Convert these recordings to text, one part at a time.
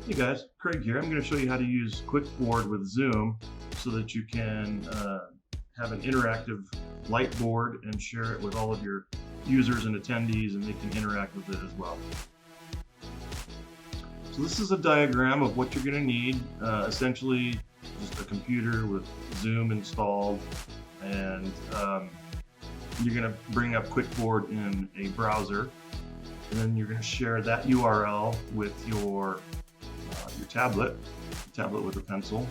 Hey guys, Craig here. I'm going to show you how to use QWIKboard with Zoom so that you can have an interactive lightboard and share it with all of your users and attendees, and they can interact with it as well. So this is a diagram of what you're going to need. Essentially just a computer with Zoom installed, and you're going to bring up QWIKboard in a browser, and then you're going to share that URL with your tablet with a pencil,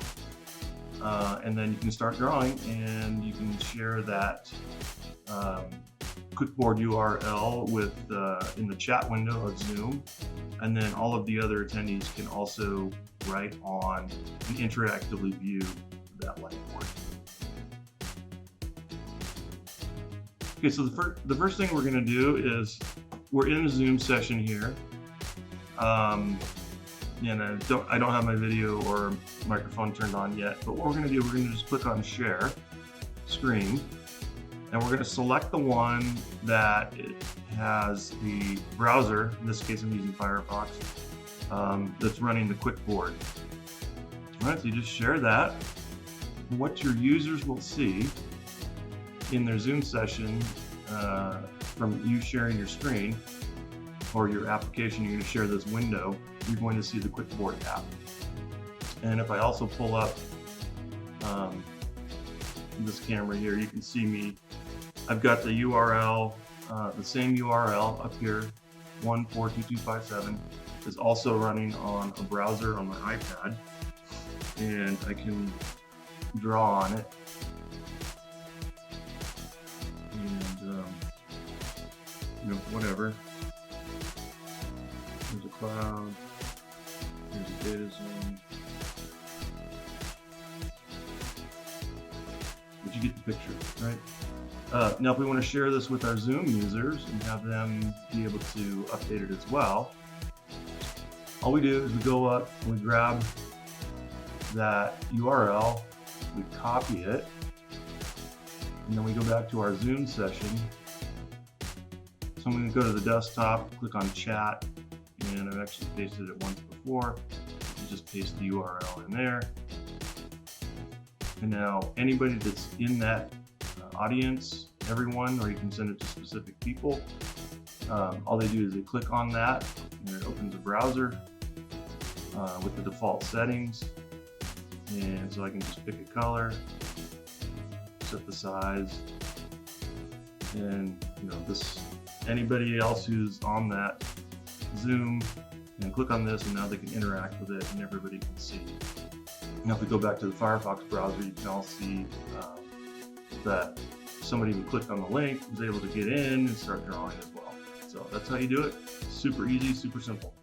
and then you can start drawing, and you can share that QWIKboard URL with in the chat window of Zoom, and then all of the other attendees can also write on and interactively view that lightboard. Okay, so the first thing we're going to do is we're in a Zoom session here. And I don't have my video or microphone turned on yet, but what we're going to do, we're going to just click on share screen, and we're going to select the one that it has the browser. In this case I'm using Firefox, that's running the QWIKboard. Alright, so you just share that. What your users will see in their Zoom session from you sharing your screen or your application, you're going to share this window, you're going to see the QWIKboard app. And if I also pull up this camera here, you can see me. I've got the URL, the same URL up here, 142257, is also running on a browser on my iPad, and I can draw on it. And whatever. There's a cloud, there's a data zone. But you get the picture, right? Now if we want to share this with our Zoom users and have them be able to update it as well, all we do is we go up and we grab that URL, we copy it, and then we go back to our Zoom session. So I'm going to go to the desktop, click on chat, and I've actually pasted it once before. You just paste the URL in there. And now anybody that's in that audience, everyone, or you can send it to specific people, all they do is they click on that, and it opens a browser with the default settings. And so I can just pick a color, set the size, and anybody else who's on that Zoom and click on this, and now they can interact with it and everybody can see. Now if we go back to the Firefox browser, you can all see that somebody who clicked on the link was able to get in and start drawing as well. So that's how you do it. Super easy, super simple.